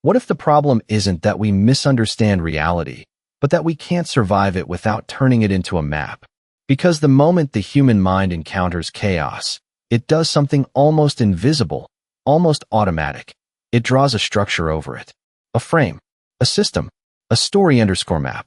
What if the problem isn't that we misunderstand reality, but that we can't survive it without turning it into a map? Because the moment the human mind encounters chaos, it does something almost invisible, almost automatic. It draws a structure over it. A frame, a system, a story_map.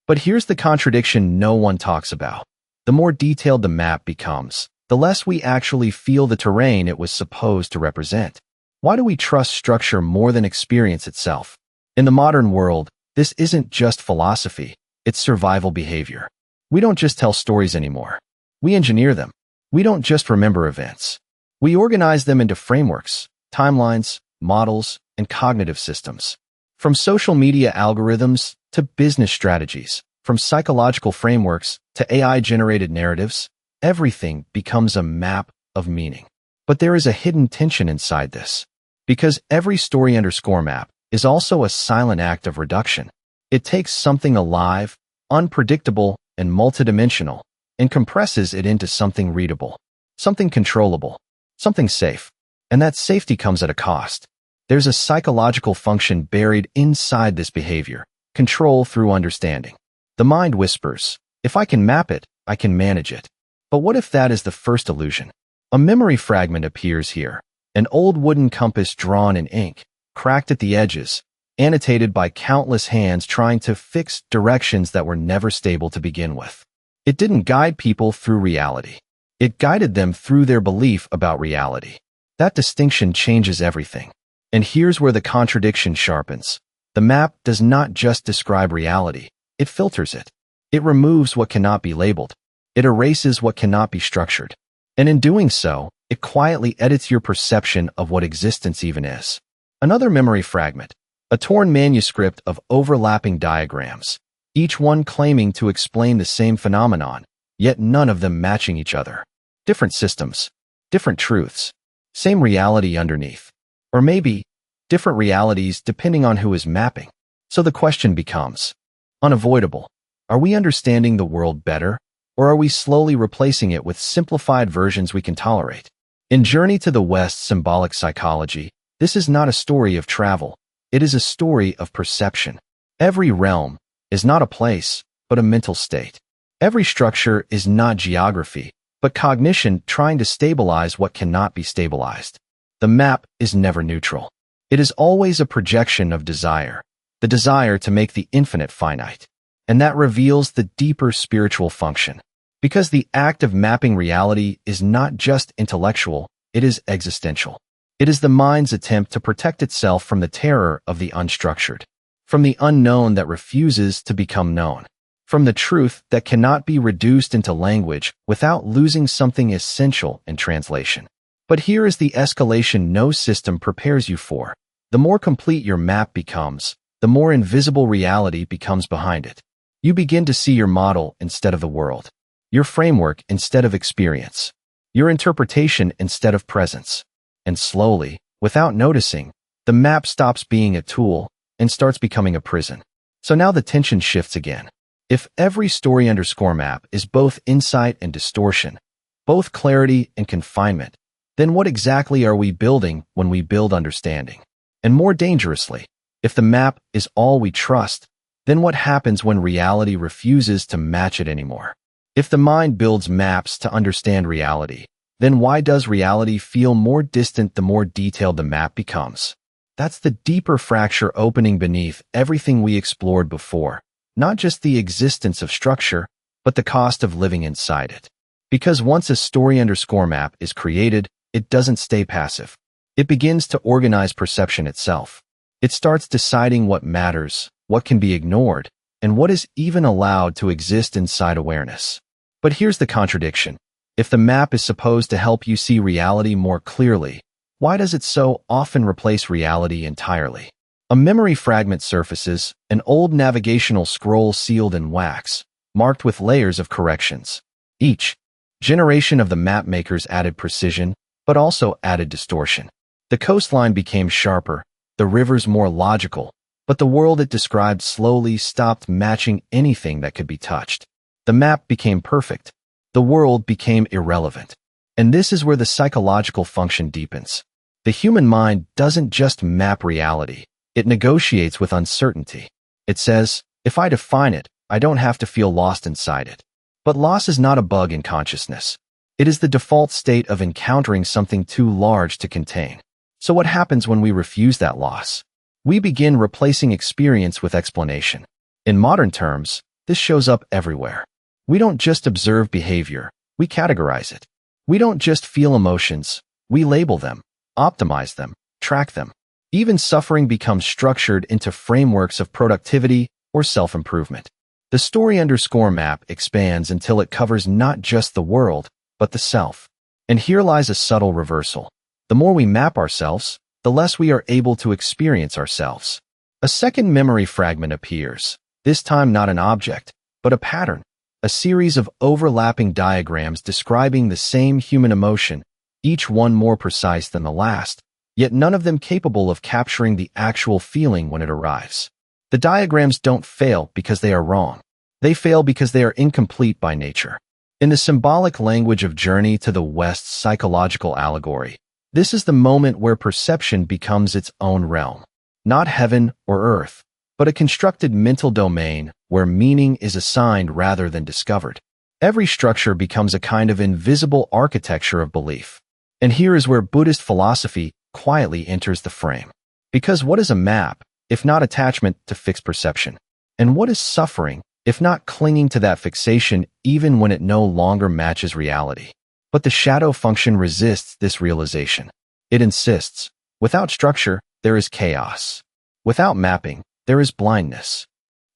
But here's the contradiction no one talks about. The more detailed the map becomes, the less we actually feel the terrain it was supposed to represent. Why do we trust structure more than experience itself? In the modern world, this isn't just philosophy, it's survival behavior. We don't just tell stories anymore. We engineer them. We don't just remember events. We organize them into frameworks, timelines, models, and cognitive systems. From social media algorithms to business strategies, from psychological frameworks to AI-generated narratives, everything becomes a map of meaning. But there is a hidden tension inside this. Because every story_map is also a silent act of reduction. It takes something alive, unpredictable, and multidimensional, and compresses it into something readable, something controllable, something safe. And that safety comes at a cost. There's a psychological function buried inside this behavior, control through understanding. The mind whispers, if I can map it, I can manage it. But what if that is the first illusion? A memory fragment appears here, an old wooden compass drawn in ink, cracked at the edges, annotated by countless hands trying to fix directions that were never stable to begin with. It didn't guide people through reality. It guided them through their belief about reality. That distinction changes everything. And here's where the contradiction sharpens. The map does not just describe reality, it filters it. It removes what cannot be labeled. It erases what cannot be structured. And in doing so, it quietly edits your perception of what existence even is. Another memory fragment, a torn manuscript of overlapping diagrams, each one claiming to explain the same phenomenon, yet none of them matching each other. Different systems, different truths, same reality underneath. Or maybe different realities depending on who is mapping. So the question becomes unavoidable. Are we understanding the world better, or are we slowly replacing it with simplified versions we can tolerate? In Journey to the West's symbolic psychology, this is not a story of travel. It is a story of perception. Every realm is not a place, but a mental state. Every structure is not geography, but cognition trying to stabilize what cannot be stabilized. The map is never neutral. It is always a projection of desire, the desire to make the infinite finite. And that reveals the deeper spiritual function. Because the act of mapping reality is not just intellectual, it is existential. It is the mind's attempt to protect itself from the terror of the unstructured, from the unknown that refuses to become known, from the truth that cannot be reduced into language without losing something essential in translation. But here is the escalation no system prepares you for. The more complete your map becomes, the more invisible reality becomes behind it. You begin to see your model instead of the world, your framework instead of experience, your interpretation instead of presence. And slowly, without noticing, the map stops being a tool and starts becoming a prison. So now the tension shifts again. If every story_map is both insight and distortion, both clarity and confinement, then what exactly are we building when we build understanding? And more dangerously, if the map is all we trust, then what happens when reality refuses to match it anymore? If the mind builds maps to understand reality, then why does reality feel more distant the more detailed the map becomes? That's the deeper fracture opening beneath everything we explored before, not just the existence of structure, but the cost of living inside it. Because once a story_map is created, it doesn't stay passive. It begins to organize perception itself. It starts deciding what matters, what can be ignored, and what is even allowed to exist inside awareness. But here's the contradiction. If the map is supposed to help you see reality more clearly, why does it so often replace reality entirely? A memory fragment surfaces, an old navigational scroll sealed in wax, marked with layers of corrections. Each generation of the map makers added precision, but also added distortion. The coastline became sharper, the rivers more logical, but the world it described slowly stopped matching anything that could be touched. The map became perfect. The world became irrelevant. And this is where the psychological function deepens. The human mind doesn't just map reality. It negotiates with uncertainty. It says, if I define it, I don't have to feel lost inside it. But loss is not a bug in consciousness. It is the default state of encountering something too large to contain. So what happens when we refuse that loss? We begin replacing experience with explanation. In modern terms, this shows up everywhere. We don't just observe behavior, we categorize it. We don't just feel emotions, we label them, optimize them, track them. Even suffering becomes structured into frameworks of productivity or self-improvement. The story_map expands until it covers not just the world, but the self. And here lies a subtle reversal. The more we map ourselves, the less we are able to experience ourselves. A second memory fragment appears, this time not an object, but a pattern, a series of overlapping diagrams describing the same human emotion, each one more precise than the last, yet none of them capable of capturing the actual feeling when it arrives. The diagrams don't fail because they are wrong. They fail because they are incomplete by nature. In the symbolic language of Journey to the West's psychological allegory, this is the moment where perception becomes its own realm. Not heaven or earth, but a constructed mental domain where meaning is assigned rather than discovered. Every structure becomes a kind of invisible architecture of belief. And here is where Buddhist philosophy quietly enters the frame. Because what is a map, if not attachment to fixed perception? And what is suffering, if not clinging to that fixation even when it no longer matches reality? But the shadow function resists this realization. It insists, without structure, there is chaos. Without mapping, there is blindness.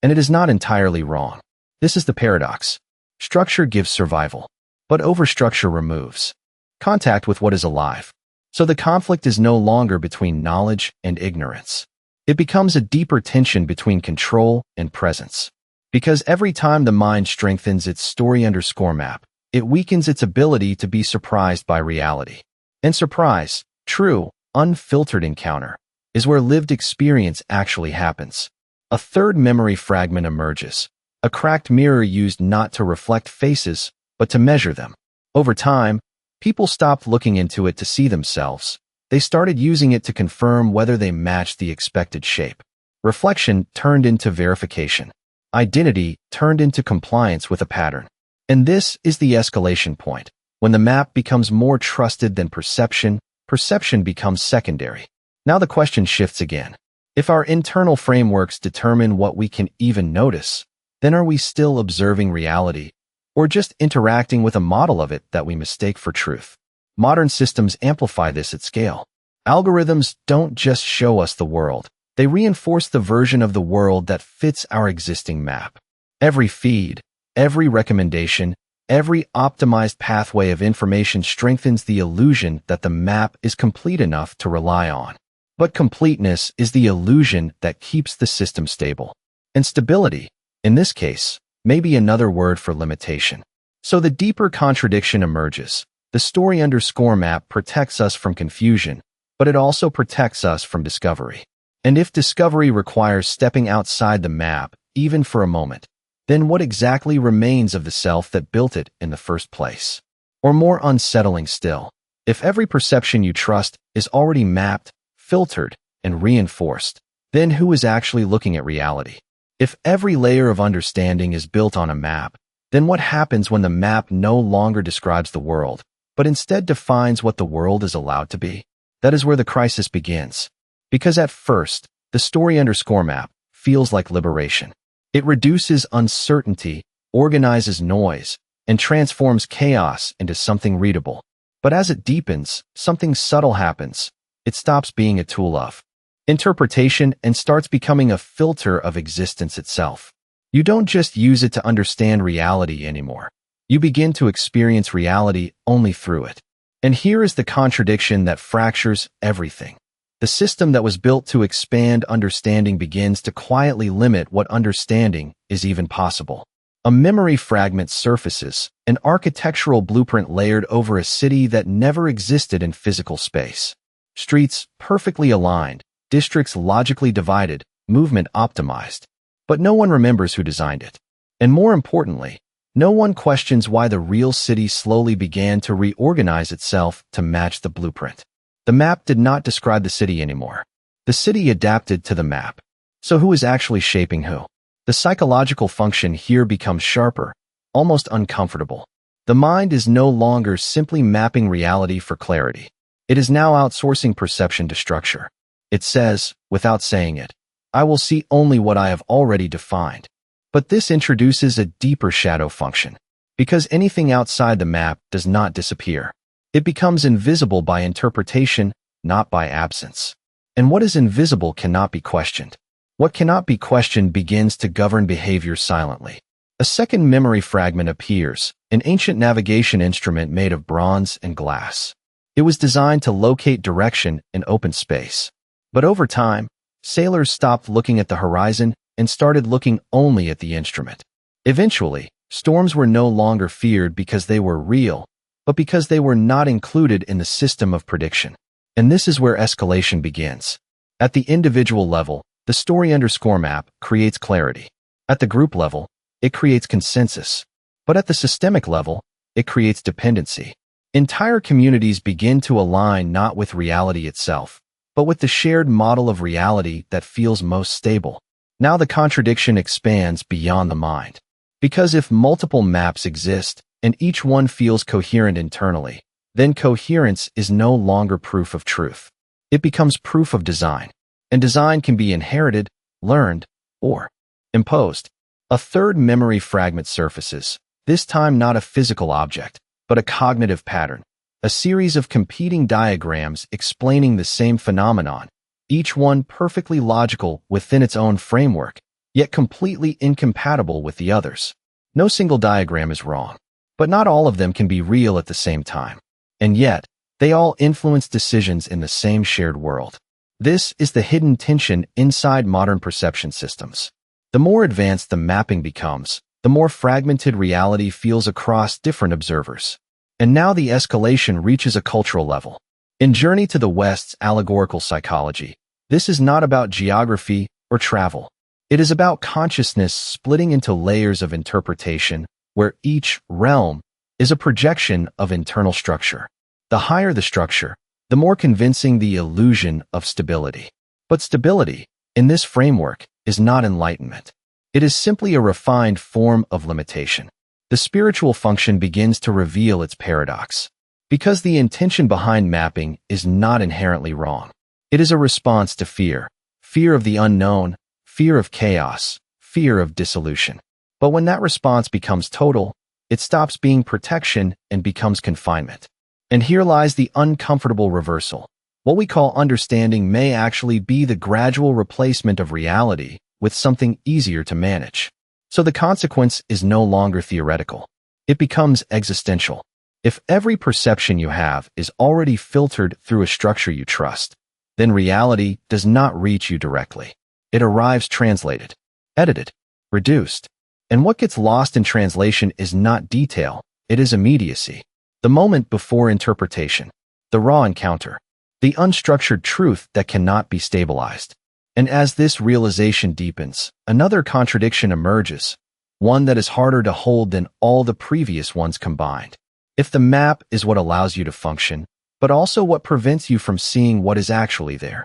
And it is not entirely wrong. This is the paradox. Structure gives survival, but overstructure removes contact with what is alive. So the conflict is no longer between knowledge and ignorance. It becomes a deeper tension between control and presence. Because every time the mind strengthens its story_map, it weakens its ability to be surprised by reality. And surprise, true, unfiltered encounter, is where lived experience actually happens. A third memory fragment emerges, a cracked mirror used not to reflect faces, but to measure them. Over time, people stopped looking into it to see themselves. They started using it to confirm whether they matched the expected shape. Reflection turned into verification. Identity turned into compliance with a pattern. And this is the escalation point. When the map becomes more trusted than perception, perception becomes secondary. Now the question shifts again. If our internal frameworks determine what we can even notice, then are we still observing reality, or just interacting with a model of it that we mistake for truth? Modern systems amplify this at scale. Algorithms don't just show us the world, they reinforce the version of the world that fits our existing map. Every feed, every recommendation, every optimized pathway of information strengthens the illusion that the map is complete enough to rely on. But completeness is the illusion that keeps the system stable. And stability, in this case, may be another word for limitation. So the deeper contradiction emerges. The story_map protects us from confusion, but it also protects us from discovery. And if discovery requires stepping outside the map, even for a moment, then what exactly remains of the self that built it in the first place? Or more unsettling still, if every perception you trust is already mapped, filtered, and reinforced, then who is actually looking at reality? If every layer of understanding is built on a map, then what happens when the map no longer describes the world, but instead defines what the world is allowed to be? That is where the crisis begins. Because at first, the story_map feels like liberation. It reduces uncertainty, organizes noise, and transforms chaos into something readable. But as it deepens, something subtle happens. It stops being a tool of interpretation and starts becoming a filter of existence itself. You don't just use it to understand reality anymore. You begin to experience reality only through it. And here is the contradiction that fractures everything. The system that was built to expand understanding begins to quietly limit what understanding is even possible. A memory fragment surfaces, an architectural blueprint layered over a city that never existed in physical space. Streets perfectly aligned, districts logically divided, movement optimized. But no one remembers who designed it. And more importantly, no one questions why the real city slowly began to reorganize itself to match the blueprint. The map did not describe the city anymore. The city adapted to the map. So who is actually shaping who? The psychological function here becomes sharper, almost uncomfortable. The mind is no longer simply mapping reality for clarity. It is now outsourcing perception to structure. It says, without saying it, I will see only what I have already defined. But this introduces a deeper shadow function. Because anything outside the map does not disappear. It becomes invisible by interpretation, not by absence. And what is invisible cannot be questioned. What cannot be questioned begins to govern behavior silently. A second memory fragment appears, an ancient navigation instrument made of bronze and glass. It was designed to locate direction in open space. But over time, sailors stopped looking at the horizon and started looking only at the instrument. Eventually, storms were no longer feared because they were real, but because they were not included in the system of prediction. And this is where escalation begins. At the individual level, the story_map creates clarity. At the group level, it creates consensus. But at the systemic level, it creates dependency. Entire communities begin to align not with reality itself, but with the shared model of reality that feels most stable. Now the contradiction expands beyond the mind. Because if multiple maps exist, and each one feels coherent internally, then coherence is no longer proof of truth. It becomes proof of design. And design can be inherited, learned, or imposed. A third memory fragment surfaces, this time not a physical object, but a cognitive pattern, a series of competing diagrams explaining the same phenomenon, each one perfectly logical within its own framework, yet completely incompatible with the others. No single diagram is wrong, but not all of them can be real at the same time. And yet, they all influence decisions in the same shared world. This is the hidden tension inside modern perception systems. The more advanced the mapping becomes, the more fragmented reality feels across different observers. And now the escalation reaches a cultural level. In Journey to the West's allegorical psychology, this is not about geography or travel. It is about consciousness splitting into layers of interpretation, where each realm is a projection of internal structure. The higher the structure, the more convincing the illusion of stability. But stability, in this framework, is not enlightenment. It is simply a refined form of limitation. The spiritual function begins to reveal its paradox. Because the intention behind mapping is not inherently wrong. It is a response to fear. Fear of the unknown, fear of chaos, fear of dissolution. But when that response becomes total, it stops being protection and becomes confinement. And here lies the uncomfortable reversal. What we call understanding may actually be the gradual replacement of reality with something easier to manage. So the consequence is no longer theoretical. It becomes existential. If every perception you have is already filtered through a structure you trust, then reality does not reach you directly. It arrives translated, edited, reduced. And what gets lost in translation is not detail, it is immediacy. The moment before interpretation, the raw encounter, the unstructured truth that cannot be stabilized. And as this realization deepens, another contradiction emerges, one that is harder to hold than all the previous ones combined. If the map is what allows you to function, but also what prevents you from seeing what is actually there,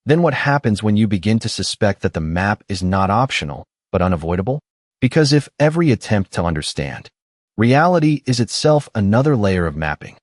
then what happens when you begin to suspect that the map is not optional, but unavoidable? Because if every attempt to understand reality is itself another layer of mapping,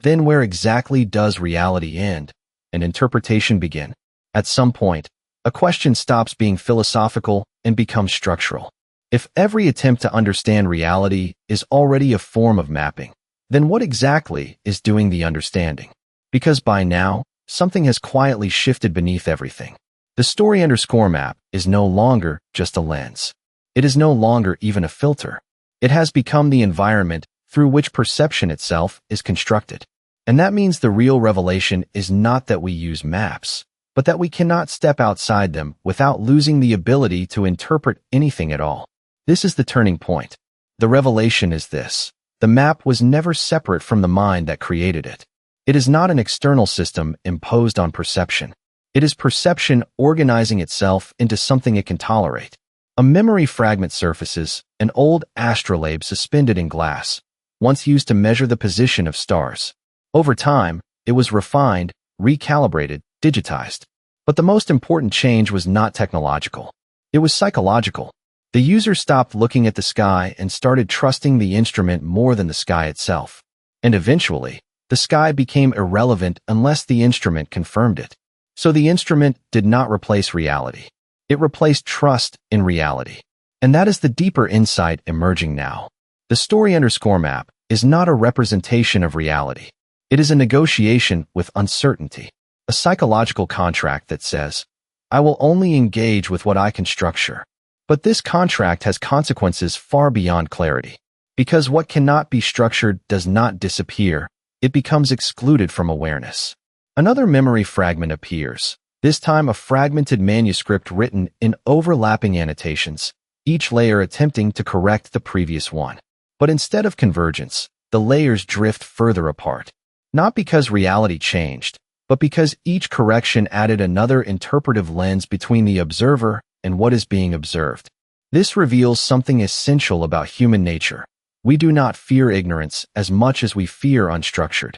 then where exactly does reality end and interpretation begin? At some point, a question stops being philosophical and becomes structural. If every attempt to understand reality is already a form of mapping, then what exactly is doing the understanding? Because by now, something has quietly shifted beneath everything. The story_map is no longer just a lens. It is no longer even a filter. It has become the environment through which perception itself is constructed. And that means the real revelation is not that we use maps, but that we cannot step outside them without losing the ability to interpret anything at all. This is the turning point. The revelation is this: the map was never separate from the mind that created it. It is not an external system imposed on perception. It is perception organizing itself into something it can tolerate. A memory fragment surfaces, an old astrolabe suspended in glass, once used to measure the position of stars. Over time, it was refined, recalibrated, digitized. But the most important change was not technological. It was psychological. The user stopped looking at the sky and started trusting the instrument more than the sky itself. And eventually, the sky became irrelevant unless the instrument confirmed it. So the instrument did not replace reality. It replaced trust in reality. And that is the deeper insight emerging now. The story_map is not a representation of reality. It is a negotiation with uncertainty, a psychological contract that says, I will only engage with what I can structure. But this contract has consequences far beyond clarity. Because what cannot be structured does not disappear, it becomes excluded from awareness. Another memory fragment appears, this time a fragmented manuscript written in overlapping annotations, each layer attempting to correct the previous one. But instead of convergence, the layers drift further apart. Not because reality changed, but because each correction added another interpretive lens between the observer and what is being observed. This reveals something essential about human nature. We do not fear ignorance as much as we fear unstructured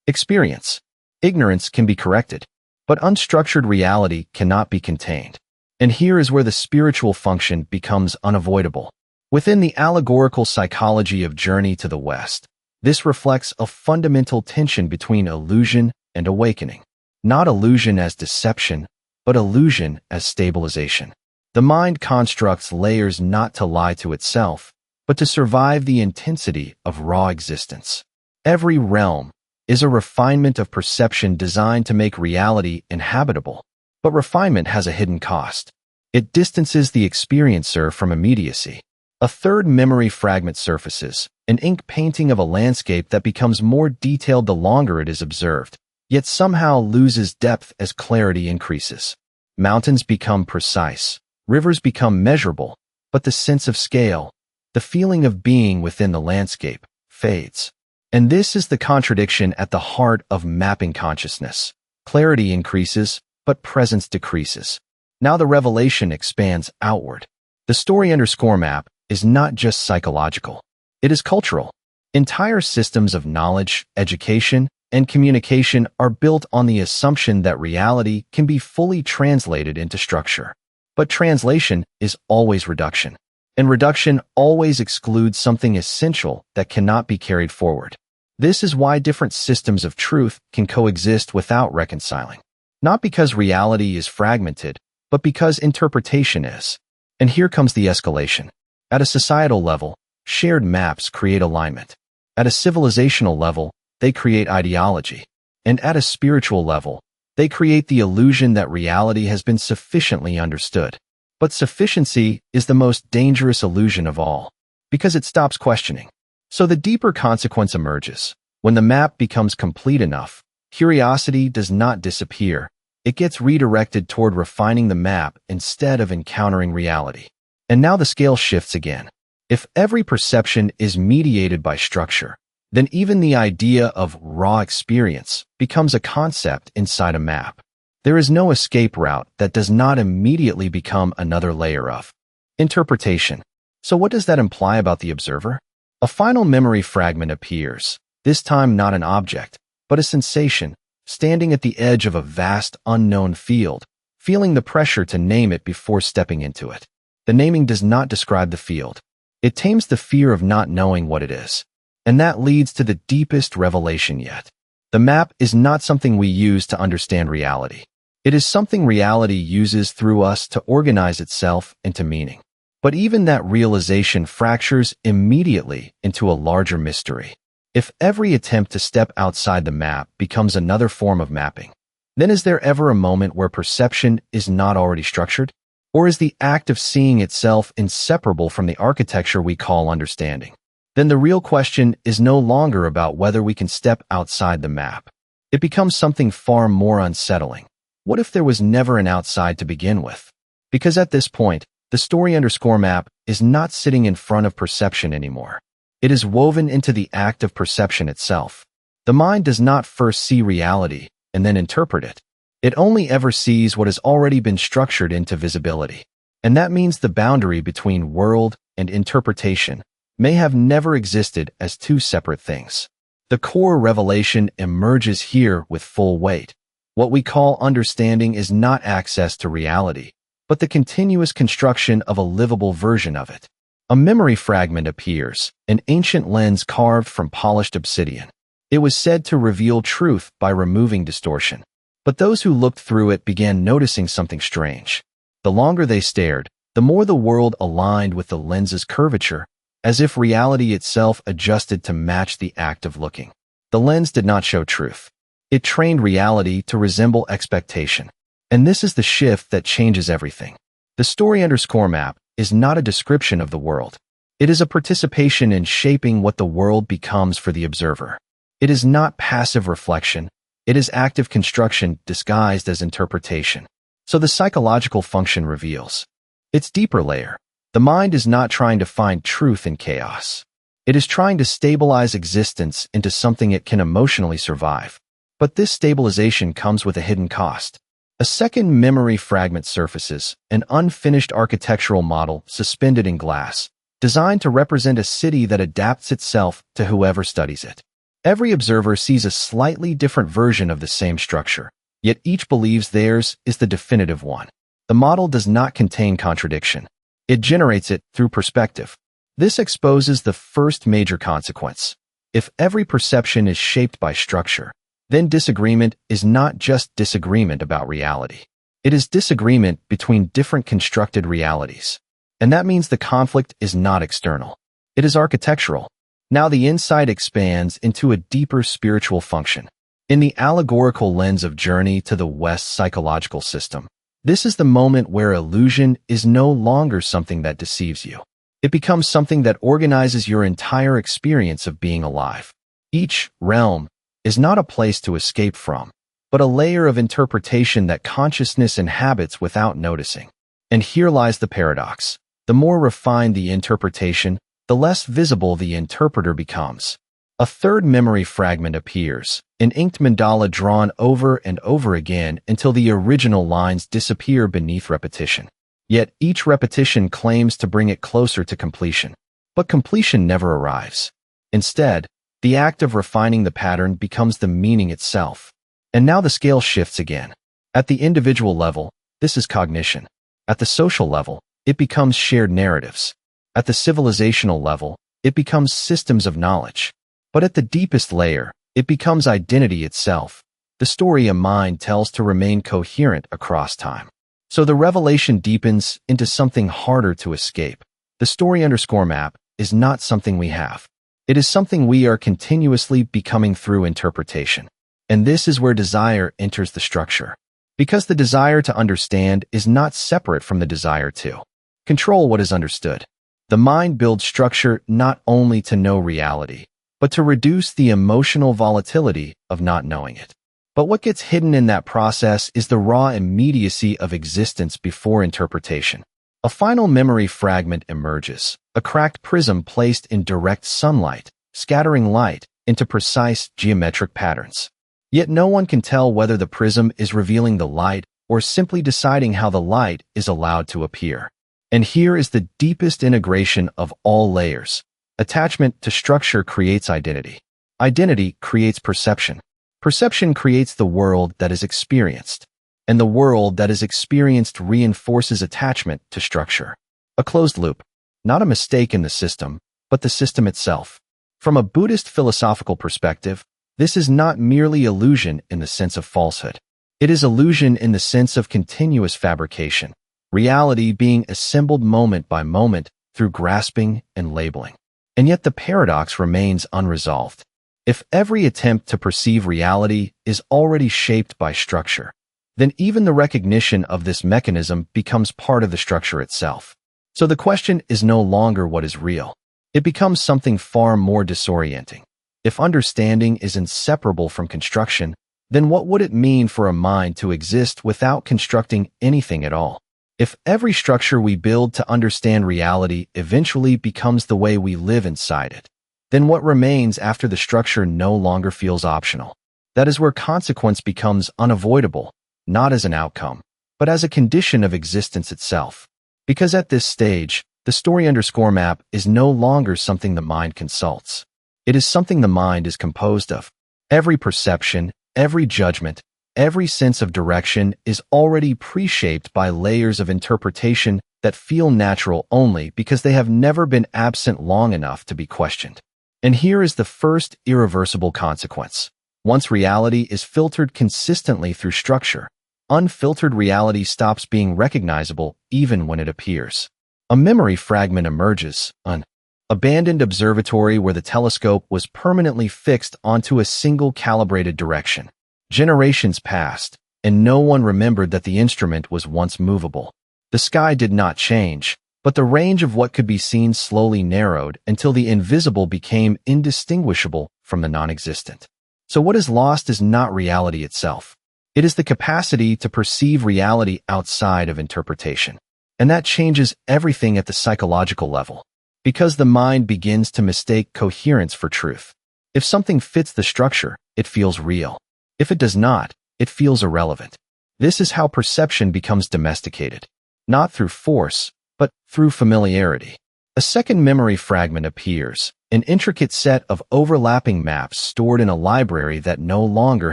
experience. Ignorance can be corrected, but unstructured reality cannot be contained. And here is where the spiritual function becomes unavoidable. Within the allegorical psychology of Journey to the West, this reflects a fundamental tension between illusion and awakening. Not illusion as deception, but illusion as stabilization. The mind constructs layers not to lie to itself, but to survive the intensity of raw existence. Every realm is a refinement of perception designed to make reality inhabitable. But refinement has a hidden cost. It distances the experiencer from immediacy. A third memory fragment surfaces, an ink painting of a landscape that becomes more detailed the longer it is observed, yet somehow loses depth as clarity increases. Mountains become precise, rivers become measurable, but the sense of scale, the feeling of being within the landscape, fades. And this is the contradiction at the heart of mapping consciousness. Clarity increases, but presence decreases. Now the revelation expands outward. The story_map is not just psychological. It is cultural. Entire systems of knowledge, education, and communication are built on the assumption that reality can be fully translated into structure. But translation is always reduction. And reduction always excludes something essential that cannot be carried forward. This is why different systems of truth can coexist without reconciling. Not because reality is fragmented, but because interpretation is. And here comes the escalation. At a societal level, shared maps create alignment. At a civilizational level, they create ideology. And at a spiritual level, they create the illusion that reality has been sufficiently understood. But sufficiency is the most dangerous illusion of all, because it stops questioning. So the deeper consequence emerges. When the map becomes complete enough, curiosity does not disappear. It gets redirected toward refining the map instead of encountering reality. And now the scale shifts again. If every perception is mediated by structure, then even the idea of raw experience becomes a concept inside a map. There is no escape route that does not immediately become another layer of interpretation. So what does that imply about the observer? A final memory fragment appears, this time not an object, but a sensation, standing at the edge of a vast unknown field, feeling the pressure to name it before stepping into it. The naming does not describe the field. It tames the fear of not knowing what it is. And that leads to the deepest revelation yet. The map is not something we use to understand reality. It is something reality uses through us to organize itself into meaning. But even that realization fractures immediately into a larger mystery. If every attempt to step outside the map becomes another form of mapping, then is there ever a moment where perception is not already structured? Or is the act of seeing itself inseparable from the architecture we call understanding? Then the real question is no longer about whether we can step outside the map. It becomes something far more unsettling. What if there was never an outside to begin with? Because at this point, the story_map is not sitting in front of perception anymore. It is woven into the act of perception itself. The mind does not first see reality and then interpret it. It only ever sees what has already been structured into visibility. And that means the boundary between world and interpretation may have never existed as two separate things. The core revelation emerges here with full weight. What we call understanding is not access to reality, but the continuous construction of a livable version of it. A memory fragment appears, an ancient lens carved from polished obsidian. It was said to reveal truth by removing distortion. But those who looked through it began noticing something strange. The longer they stared, the more the world aligned with the lens's curvature, as if reality itself adjusted to match the act of looking. The lens did not show truth. It trained reality to resemble expectation. And this is the shift that changes everything. The story_map is not a description of the world. It is a participation in shaping what the world becomes for the observer. It is not passive reflection. It is active construction disguised as interpretation. So the psychological function reveals its deeper layer. The mind is not trying to find truth in chaos. It is trying to stabilize existence into something it can emotionally survive. But this stabilization comes with a hidden cost. A second memory fragment surfaces, an unfinished architectural model suspended in glass, designed to represent a city that adapts itself to whoever studies it. Every observer sees a slightly different version of the same structure, yet each believes theirs is the definitive one. The model does not contain contradiction. It generates it through perspective. This exposes the first major consequence. If every perception is shaped by structure, then disagreement is not just disagreement about reality. It is disagreement between different constructed realities. And that means the conflict is not external. It is architectural. Now the insight expands into a deeper spiritual function. In the allegorical lens of Journey to the West psychological system, this is the moment where illusion is no longer something that deceives you. It becomes something that organizes your entire experience of being alive. Each realm is not a place to escape from, but a layer of interpretation that consciousness inhabits without noticing. And here lies the paradox. The more refined the interpretation, the less visible the interpreter becomes. A third memory fragment appears, an inked mandala drawn over and over again until the original lines disappear beneath repetition. Yet each repetition claims to bring it closer to completion. But completion never arrives. Instead, the act of refining the pattern becomes the meaning itself. And now the scale shifts again. At the individual level, this is cognition. At the social level, it becomes shared narratives. At the civilizational level, it becomes systems of knowledge. But at the deepest layer, it becomes identity itself, the story a mind tells to remain coherent across time. So the revelation deepens into something harder to escape. The story_map is not something we have. It is something we are continuously becoming through interpretation. And this is where desire enters the structure. Because the desire to understand is not separate from the desire to control what is understood. The mind builds structure not only to know reality, but to reduce the emotional volatility of not knowing it. But what gets hidden in that process is the raw immediacy of existence before interpretation. A final memory fragment emerges, a cracked prism placed in direct sunlight, scattering light into precise geometric patterns. Yet no one can tell whether the prism is revealing the light or simply deciding how the light is allowed to appear. And here is the deepest integration of all layers. Attachment to structure creates identity. Identity creates perception. Perception creates the world that is experienced. And the world that is experienced reinforces attachment to structure. A closed loop. Not a mistake in the system, but the system itself. From a Buddhist philosophical perspective, this is not merely illusion in the sense of falsehood. It is illusion in the sense of continuous fabrication, reality being assembled moment by moment through grasping and labeling. And yet the paradox remains unresolved. If every attempt to perceive reality is already shaped by structure, then even the recognition of this mechanism becomes part of the structure itself. So the question is no longer what is real. It becomes something far more disorienting. If understanding is inseparable from construction, then what would it mean for a mind to exist without constructing anything at all? If every structure we build to understand reality eventually becomes the way we live inside it, then what remains after the structure no longer feels optional? That is where consequence becomes unavoidable, not as an outcome, but as a condition of existence itself. Because at this stage, the story_map is no longer something the mind consults. It is something the mind is composed of. Every perception, every judgment, every sense of direction is already pre-shaped by layers of interpretation that feel natural only because they have never been absent long enough to be questioned. And here is the first irreversible consequence. Once reality is filtered consistently through structure, unfiltered reality stops being recognizable even when it appears. A memory fragment emerges, an abandoned observatory where the telescope was permanently fixed onto a single calibrated direction. Generations passed, and no one remembered that the instrument was once movable. The sky did not change, but the range of what could be seen slowly narrowed until the invisible became indistinguishable from the non-existent. So what is lost is not reality itself. It is the capacity to perceive reality outside of interpretation. And that changes everything at the psychological level, because the mind begins to mistake coherence for truth. If something fits the structure, it feels real. If it does not, it feels irrelevant. This is how perception becomes domesticated, not through force, but through familiarity. A second memory fragment appears, an intricate set of overlapping maps stored in a library that no longer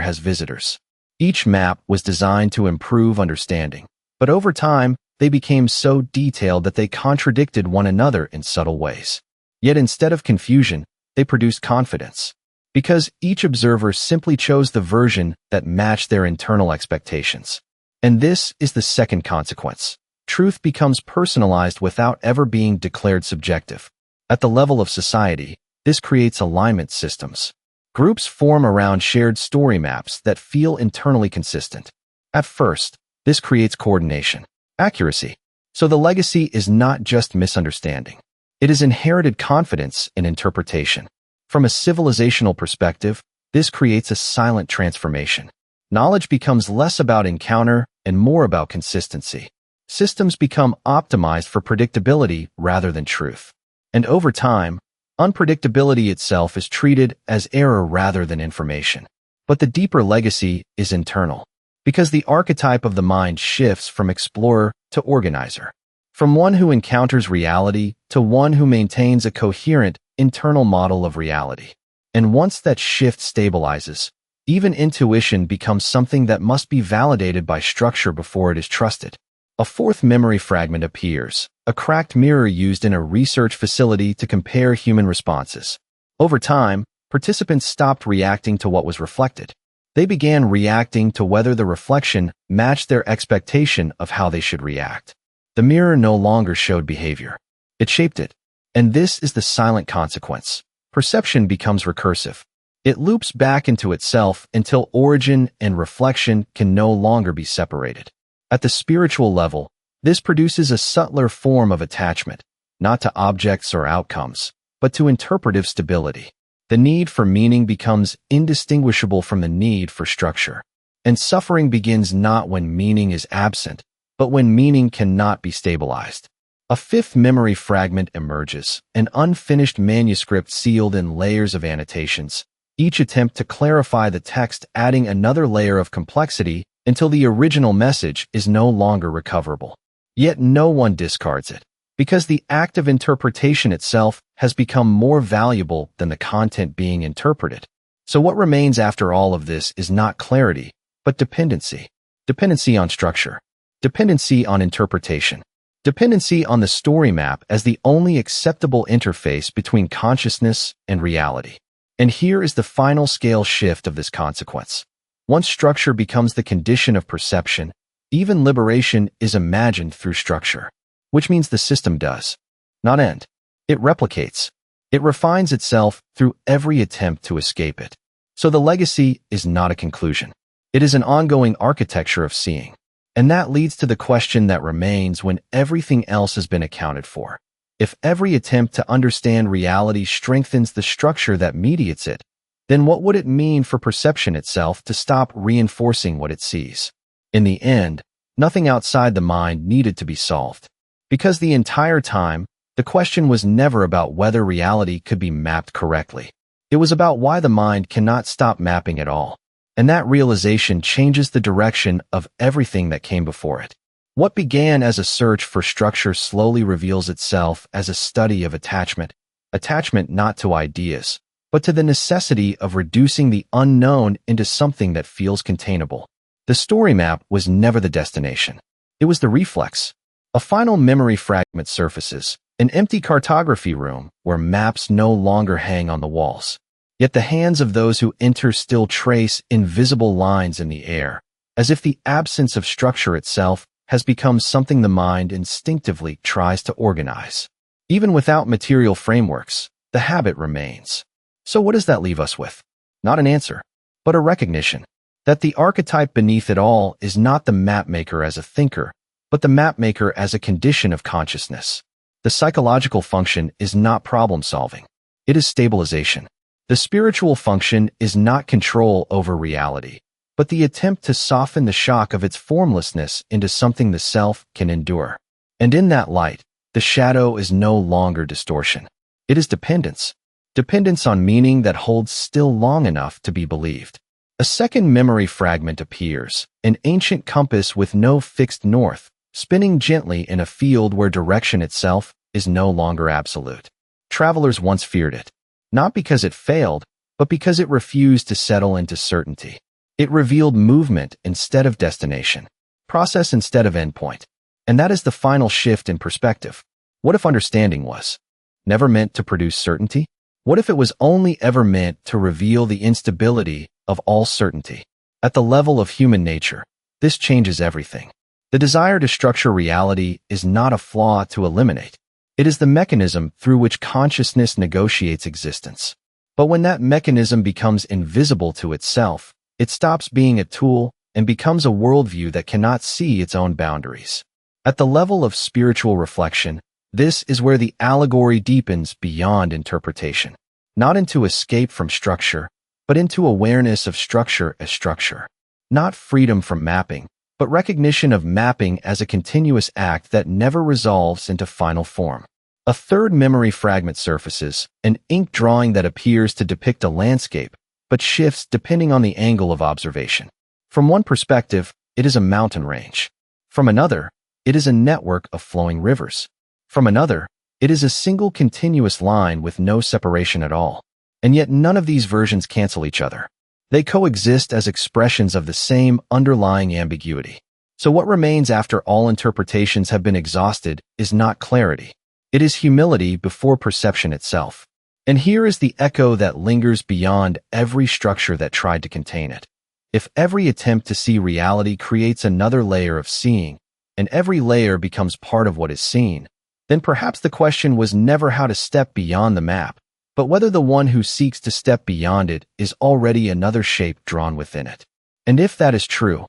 has visitors. Each map was designed to improve understanding, but over time, they became so detailed that they contradicted one another in subtle ways. Yet instead of confusion, they produced confidence, because each observer simply chose the version that matched their internal expectations. And this is the second consequence. Truth becomes personalized without ever being declared subjective. At the level of society, this creates alignment systems. Groups form around shared story maps that feel internally consistent. At first, this creates coordination, accuracy. So the legacy is not just misunderstanding. It is inherited confidence in interpretation. From a civilizational perspective, this creates a silent transformation. Knowledge becomes less about encounter and more about consistency. Systems become optimized for predictability rather than truth. And over time, unpredictability itself is treated as error rather than information. But the deeper legacy is internal, because the archetype of the mind shifts from explorer to organizer, from one who encounters reality to one who maintains a coherent, internal model of reality. And once that shift stabilizes, even intuition becomes something that must be validated by structure before it is trusted. A fourth memory fragment appears, a cracked mirror used in a research facility to compare human responses. Over time, participants stopped reacting to what was reflected. They began reacting to whether the reflection matched their expectation of how they should react. The mirror no longer showed behavior. It shaped it. And this is the silent consequence. Perception becomes recursive. It loops back into itself until origin and reflection can no longer be separated. At the spiritual level, this produces a subtler form of attachment, not to objects or outcomes, but to interpretive stability. The need for meaning becomes indistinguishable from the need for structure. And suffering begins not when meaning is absent, but when meaning cannot be stabilized. A fifth memory fragment emerges, an unfinished manuscript sealed in layers of annotations, each attempt to clarify the text adding another layer of complexity until the original message is no longer recoverable. Yet no one discards it, because the act of interpretation itself has become more valuable than the content being interpreted. So what remains after all of this is not clarity, but dependency. Dependency on structure. Dependency on interpretation. Dependency on the story map as the only acceptable interface between consciousness and reality. And here is the final scale shift of this consequence. Once structure becomes the condition of perception, even liberation is imagined through structure, which means the system does not end. It replicates. It refines itself through every attempt to escape it. So the legacy is not a conclusion. It is an ongoing architecture of seeing. And that leads to the question that remains when everything else has been accounted for. If every attempt to understand reality strengthens the structure that mediates it, then what would it mean for perception itself to stop reinforcing what it sees? In the end, nothing outside the mind needed to be solved. Because the entire time, the question was never about whether reality could be mapped correctly. It was about why the mind cannot stop mapping at all. And that realization changes the direction of everything that came before it. What began as a search for structure slowly reveals itself as a study of attachment not to ideas, but to the necessity of reducing the unknown into something that feels containable. The story map was never the destination. It was the reflex. A final memory fragment surfaces, an empty cartography room where maps no longer hang on the walls. Yet the hands of those who enter still trace invisible lines in the air, as if the absence of structure itself has become something the mind instinctively tries to organize. Even without material frameworks, the habit remains. So what does that leave us with? Not an answer, but a recognition that the archetype beneath it all is not the mapmaker as a thinker, but the mapmaker as a condition of consciousness. The psychological function is not problem-solving. It is stabilization. The spiritual function is not control over reality, but the attempt to soften the shock of its formlessness into something the self can endure. And in that light, the shadow is no longer distortion. It is dependence. Dependence on meaning that holds still long enough to be believed. A second memory fragment appears, an ancient compass with no fixed north, spinning gently in a field where direction itself is no longer absolute. Travelers once feared it, not because it failed, but because it refused to settle into certainty. It revealed movement instead of destination, process instead of endpoint. And that is the final shift in perspective. What if understanding was never meant to produce certainty? What if it was only ever meant to reveal the instability of all certainty? At the level of human nature, this changes everything. The desire to structure reality is not a flaw to eliminate. It is the mechanism through which consciousness negotiates existence. But when that mechanism becomes invisible to itself, it stops being a tool and becomes a worldview that cannot see its own boundaries. At the level of spiritual reflection, this is where the allegory deepens beyond interpretation, not into escape from structure, but into awareness of structure as structure. Not freedom from mapping, but recognition of mapping as a continuous act that never resolves into final form. A third memory fragment surfaces, an ink drawing that appears to depict a landscape, but shifts depending on the angle of observation. From one perspective, it is a mountain range. From another, it is a network of flowing rivers. From another, it is a single continuous line with no separation at all. And yet none of these versions cancel each other. They coexist as expressions of the same underlying ambiguity. So what remains after all interpretations have been exhausted is not clarity. It is humility before perception itself. And here is the echo that lingers beyond every structure that tried to contain it. If every attempt to see reality creates another layer of seeing, and every layer becomes part of what is seen, then perhaps the question was never how to step beyond the map, but whether the one who seeks to step beyond it is already another shape drawn within it. And if that is true,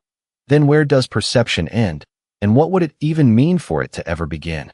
then where does perception end, and what would it even mean for it to ever begin?